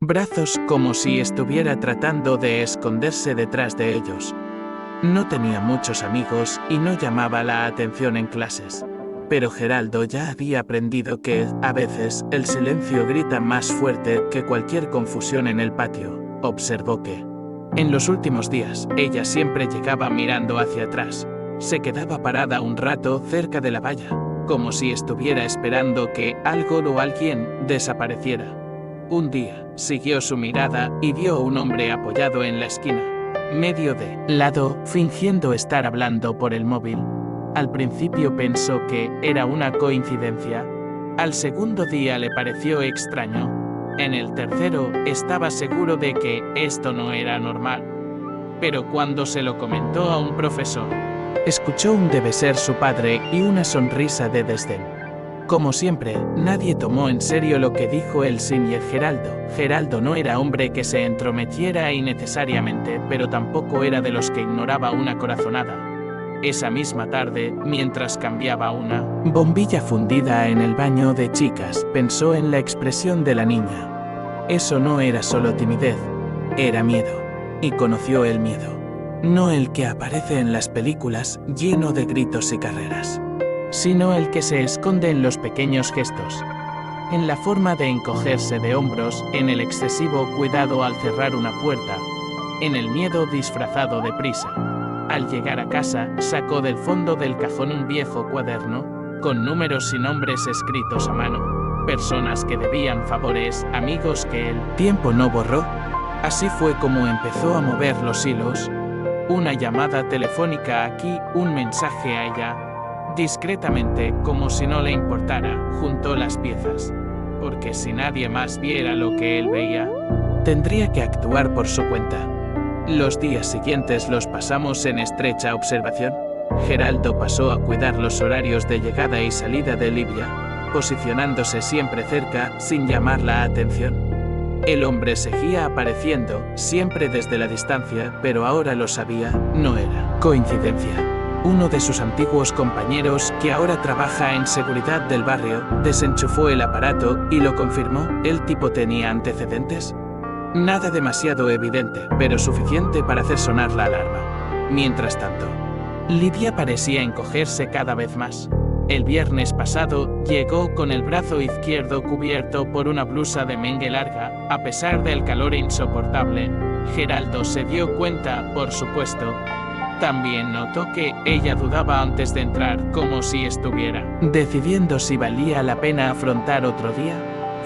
brazos como si estuviera tratando de esconderse detrás de ellos. No tenía muchos amigos y no llamaba la atención en clases. Pero Geraldo ya había aprendido que, a veces, el silencio grita más fuerte que cualquier confusión en el patio. Observó que, en los últimos días, ella siempre llegaba mirando hacia atrás. Se quedaba parada un rato cerca de la valla, como si estuviera esperando que algo o alguien desapareciera. Un día, siguió su mirada y vio a un hombre apoyado en la esquina, medio de lado, fingiendo estar hablando por el móvil. Al principio pensó que era una coincidencia. Al segundo día le pareció extraño. En el tercero estaba seguro de que esto no era normal. Pero cuando se lo comentó a un profesor, escuchó un debe ser su padre y una sonrisa de desdén. Como siempre, nadie tomó en serio lo que dijo el senior Geraldo. Geraldo no era hombre que se entrometiera innecesariamente, pero tampoco era de los que ignoraba una corazonada. Esa misma tarde, mientras cambiaba una bombilla fundida en el baño de chicas, pensó en la expresión de la niña. Eso no era solo timidez, era miedo. Y conoció el miedo. No el que aparece en las películas, lleno de gritos y carreras, sino el que se esconde en los pequeños gestos, en la forma de encogerse de hombros, en el excesivo cuidado al cerrar una puerta, en el miedo disfrazado de prisa. Al llegar a casa, sacó del fondo del cajón un viejo cuaderno, con números y nombres escritos a mano, personas que debían favores, amigos que el tiempo no borró. Así fue como empezó a mover los hilos. Una llamada telefónica aquí, un mensaje allá. Discretamente, como si no le importara, juntó las piezas. Porque si nadie más viera lo que él veía, tendría que actuar por su cuenta. Los días siguientes los pasamos en estrecha observación. Geraldo pasó a cuidar los horarios de llegada y salida de Livia, posicionándose siempre cerca, sin llamar la atención. El hombre seguía apareciendo, siempre desde la distancia, pero ahora lo sabía, no era coincidencia. Uno de sus antiguos compañeros, que ahora trabaja en seguridad del barrio, desenchufó el aparato y lo confirmó. ¿El tipo tenía antecedentes? Nada demasiado evidente, pero suficiente para hacer sonar la alarma. Mientras tanto, Livia parecía encogerse cada vez más. El viernes pasado, llegó con el brazo izquierdo cubierto por una blusa de mengue larga. A pesar del calor insoportable, Geraldo se dio cuenta, por supuesto. También notó que ella dudaba antes de entrar, como si estuviera decidiendo si valía la pena afrontar otro día.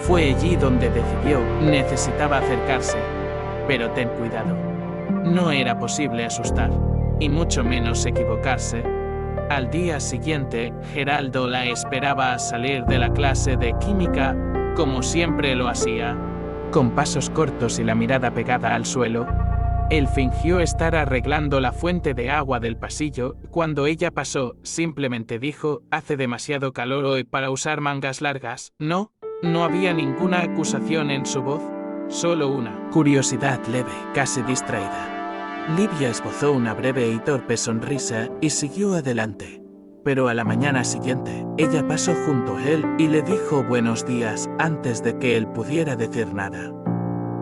Fue allí donde decidió, necesitaba acercarse. Pero ten cuidado. No era posible asustar, y mucho menos equivocarse. Al día siguiente, Geraldo la esperaba a salir de la clase de química, como siempre lo hacía, con pasos cortos y la mirada pegada al suelo. Él fingió estar arreglando la fuente de agua del pasillo. Cuando ella pasó, simplemente dijo: «Hace demasiado calor hoy para usar mangas largas, ¿no?» No había ninguna acusación en su voz, solo una curiosidad leve, casi distraída. Livia esbozó una breve y torpe sonrisa y siguió adelante. Pero a la mañana siguiente, ella pasó junto a él y le dijo buenos días antes de que él pudiera decir nada.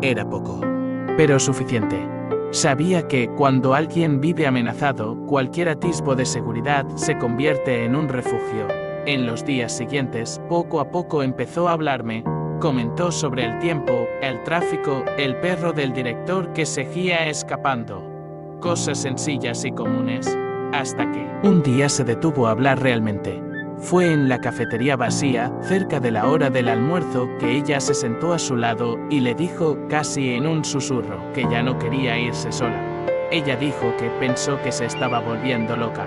Era poco, pero suficiente. Sabía que cuando alguien vive amenazado, cualquier atisbo de seguridad se convierte en un refugio. En los días siguientes, poco a poco empezó a hablarme. Comentó sobre el tiempo, el tráfico, el perro del director que seguía escapando. Cosas sencillas y comunes, hasta que un día se detuvo a hablar realmente. Fue en la cafetería vacía, cerca de la hora del almuerzo, que ella se sentó a su lado y le dijo, casi en un susurro, que ya no quería irse sola. Ella dijo que pensó que se estaba volviendo loca,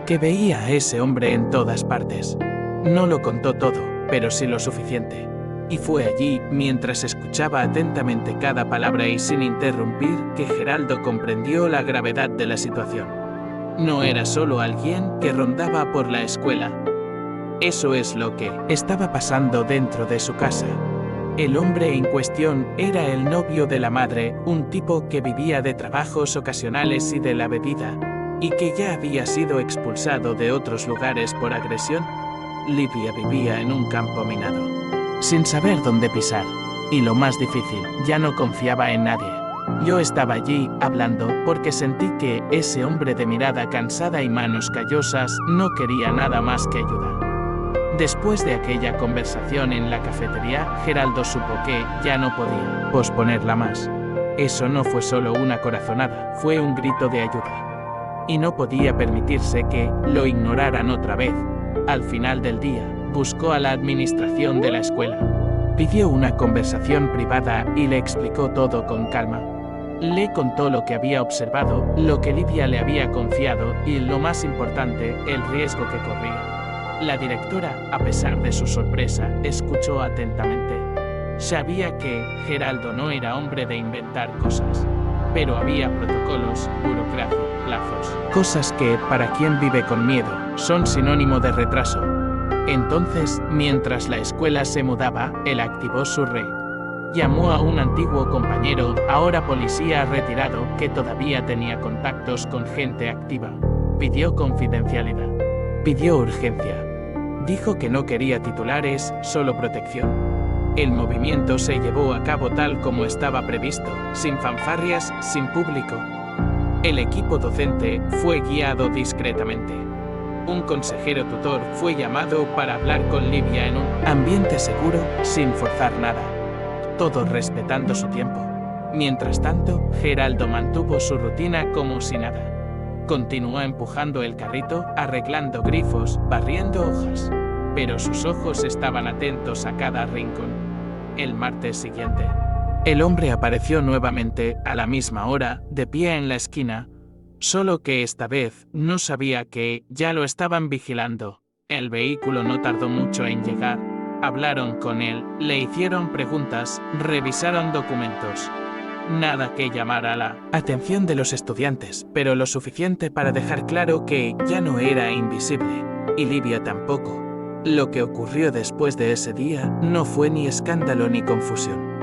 que veía a ese hombre en todas partes. No lo contó todo, pero sí lo suficiente. Y fue allí, mientras escuchaba atentamente cada palabra y sin interrumpir, que Geraldo comprendió la gravedad de la situación. No era solo alguien que rondaba por la escuela. Eso es lo que estaba pasando dentro de su casa. El hombre en cuestión era el novio de la madre, un tipo que vivía de trabajos ocasionales y de la bebida, y que ya había sido expulsado de otros lugares por agresión. Livia vivía en un campo minado, sin saber dónde pisar, Y lo más difícil, ya no confiaba en nadie. Yo estaba allí, hablando, porque sentí que ese hombre de mirada cansada y manos callosas no quería nada más que ayuda. Después de aquella conversación en la cafetería, Geraldo supo que ya no podía posponerla más. Eso no fue solo una corazonada, fue un grito de ayuda. Y no podía permitirse que lo ignoraran otra vez. Al final del día, buscó a la administración de la escuela. Pidió una conversación privada y le explicó todo con calma. Le contó lo que había observado, lo que Livia le había confiado y, lo más importante, el riesgo que corría. La directora, a pesar de su sorpresa, escuchó atentamente. Sabía que Geraldo no era hombre de inventar cosas, pero había protocolos, burocracia, plazos. Cosas que, para quien vive con miedo, son sinónimo de retraso. Entonces, mientras la escuela se mudaba, él activó su red. Llamó a un antiguo compañero, ahora policía retirado, que todavía tenía contactos con gente activa. Pidió confidencialidad. Pidió urgencia. Dijo que no quería titulares, solo protección. El movimiento se llevó a cabo tal como estaba previsto, sin fanfarrias, sin público. El equipo docente fue guiado discretamente. Un consejero tutor fue llamado para hablar con Livia en un ambiente seguro, sin forzar nada. Todo respetando su tiempo. Mientras tanto, Geraldo mantuvo su rutina como si nada. Continuó empujando el carrito, arreglando grifos, barriendo hojas. Pero sus ojos estaban atentos a cada rincón. El martes siguiente, el hombre apareció nuevamente, a la misma hora, de pie en la esquina, solo que esta vez no sabía que ya lo estaban vigilando. El vehículo no tardó mucho en llegar. Hablaron con él, le hicieron preguntas, revisaron documentos. Nada que llamara la atención de los estudiantes, pero lo suficiente para dejar claro que ya no era invisible, y Livia tampoco. Lo que ocurrió después de ese día no fue ni escándalo ni confusión.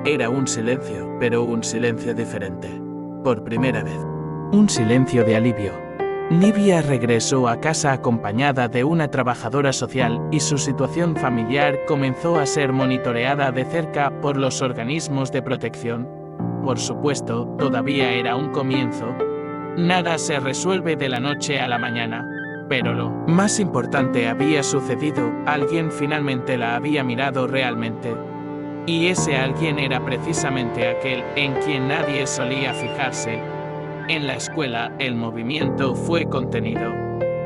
Era un silencio, pero un silencio diferente. Por primera vez. Un silencio de alivio. Livia regresó a casa acompañada de una trabajadora social y su situación familiar comenzó a ser monitoreada de cerca por los organismos de protección. Por supuesto, todavía era un comienzo. Nada se resuelve de la noche a la mañana. Pero lo más importante había sucedido, alguien finalmente la había mirado realmente. Y ese alguien era precisamente aquel en quien nadie solía fijarse. En la escuela, el movimiento fue contenido.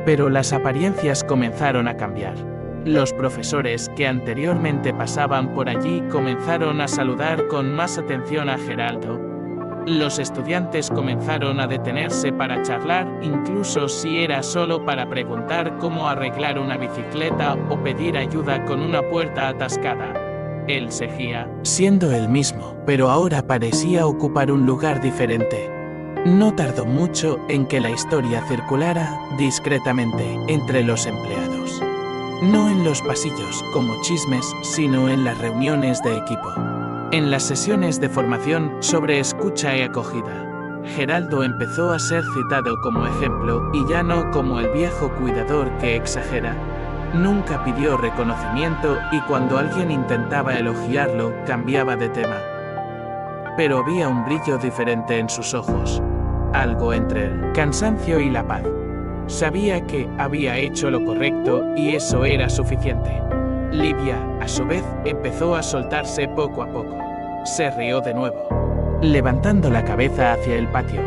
Pero las apariencias comenzaron a cambiar. Los profesores que anteriormente pasaban por allí comenzaron a saludar con más atención a Geraldo. Los estudiantes comenzaron a detenerse para charlar, incluso si era solo para preguntar cómo arreglar una bicicleta o pedir ayuda con una puerta atascada. Él seguía siendo el mismo, pero ahora parecía ocupar un lugar diferente. No tardó mucho en que la historia circulara discretamente entre los empleados. No en los pasillos como chismes, sino en las reuniones de equipo. En las sesiones de formación sobre escucha y acogida, Geraldo empezó a ser citado como ejemplo y ya no como el viejo cuidador que exagera. Nunca pidió reconocimiento y cuando alguien intentaba elogiarlo, cambiaba de tema. Pero había un brillo diferente en sus ojos, algo entre el cansancio y la paz. Sabía que había hecho lo correcto y eso era suficiente. Livia, a su vez, empezó a soltarse poco a poco. Se rió de nuevo, levantando la cabeza hacia el patio.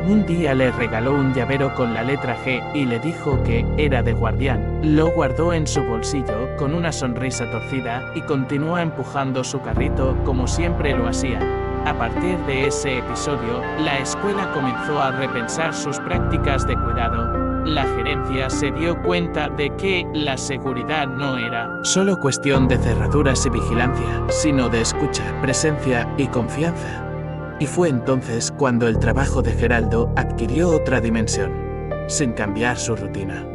Un día le regaló un llavero con la letra G y le dijo que era de guardián. Lo guardó en su bolsillo con una sonrisa torcida y continuó empujando su carrito como siempre lo hacía. A partir de ese episodio, la escuela comenzó a repensar sus prácticas de cuidado. La gerencia se dio cuenta de que la seguridad no era solo cuestión de cerraduras y vigilancia, sino de escucha, presencia y confianza. Y fue entonces cuando el trabajo de Geraldo adquirió otra dimensión, sin cambiar su rutina.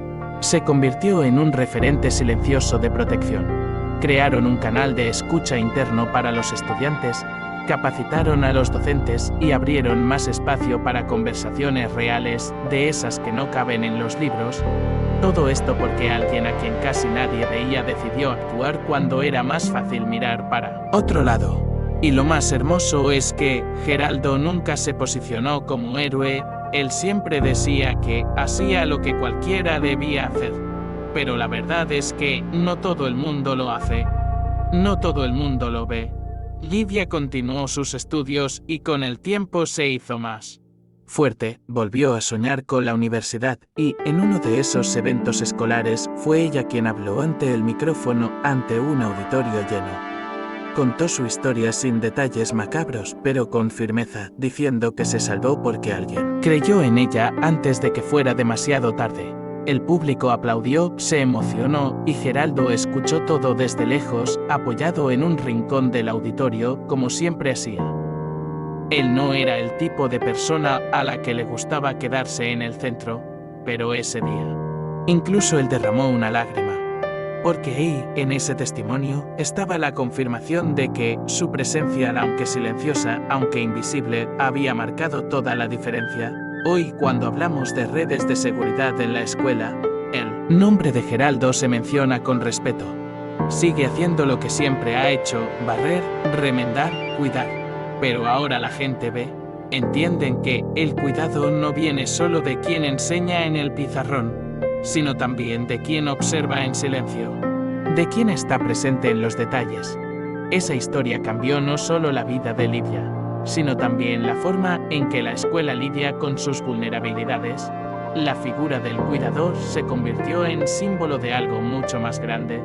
Se convirtió en un referente silencioso de protección. Crearon un canal de escucha interno para los estudiantes, capacitaron a los docentes y abrieron más espacio para conversaciones reales, de esas que no caben en los libros. Todo esto porque alguien a quien casi nadie veía decidió actuar cuando era más fácil mirar para otro lado. Y lo más hermoso es que Geraldo nunca se posicionó como héroe, él siempre decía que hacía lo que cualquiera debía hacer. Pero la verdad es que no todo el mundo lo hace. No todo el mundo lo ve. Livia continuó sus estudios y con el tiempo se hizo más fuerte, volvió a soñar con la universidad y, en uno de esos eventos escolares, fue ella quien habló ante el micrófono ante un auditorio lleno. Contó su historia sin detalles macabros, pero con firmeza, diciendo que se salvó porque alguien creyó en ella antes de que fuera demasiado tarde. El público aplaudió, se emocionó y Geraldo escuchó todo desde lejos, apoyado en un rincón del auditorio, como siempre hacía. Él no era el tipo de persona a la que le gustaba quedarse en el centro, pero ese día, incluso él derramó una lágrima. Porque ahí, en ese testimonio, estaba la confirmación de que su presencia, aunque silenciosa, aunque invisible, había marcado toda la diferencia. Hoy, cuando hablamos de redes de seguridad en la escuela, el nombre de Geraldo se menciona con respeto. Sigue haciendo lo que siempre ha hecho, barrer, remendar, cuidar. Pero ahora la gente ve, entienden que el cuidado no viene solo de quien enseña en el pizarrón, sino también de quien observa en silencio, de quien está presente en los detalles. Esa historia cambió no solo la vida de Livia, sino también la forma en que la escuela lidia con sus vulnerabilidades. La figura del cuidador se convirtió en símbolo de algo mucho más grande,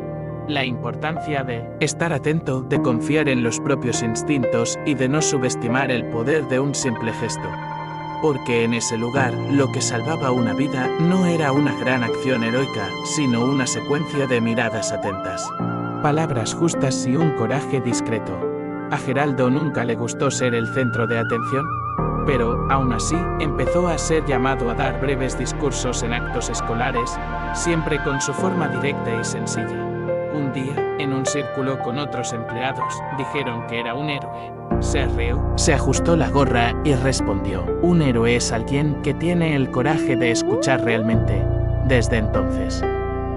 la importancia de estar atento, de confiar en los propios instintos y de no subestimar el poder de un simple gesto. Porque en ese lugar, lo que salvaba una vida no era una gran acción heroica, sino una secuencia de miradas atentas, palabras justas y un coraje discreto. A Geraldo nunca le gustó ser el centro de atención, pero, aún así, empezó a ser llamado a dar breves discursos en actos escolares, siempre con su forma directa y sencilla. Un día, en un círculo con otros empleados, dijeron que era un héroe. Se rió, se ajustó la gorra y respondió: un héroe es alguien que tiene el coraje de escuchar realmente. Desde entonces,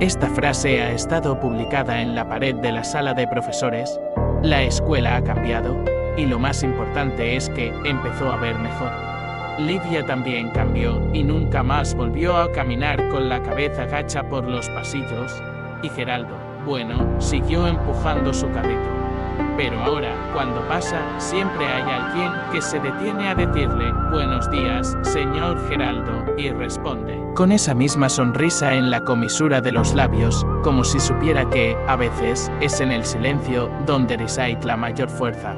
esta frase ha estado publicada en la pared de la sala de profesores. La escuela ha cambiado, y lo más importante es que empezó a ver mejor. Livia también cambió y nunca más volvió a caminar con la cabeza gacha por los pasillos, y Geraldo, bueno, siguió empujando su carrito. Pero ahora, cuando pasa, siempre hay alguien que se detiene a decirle: buenos días, señor Geraldo, y responde con esa misma sonrisa en la comisura de los labios, como si supiera que, a veces, es en el silencio donde reside la mayor fuerza.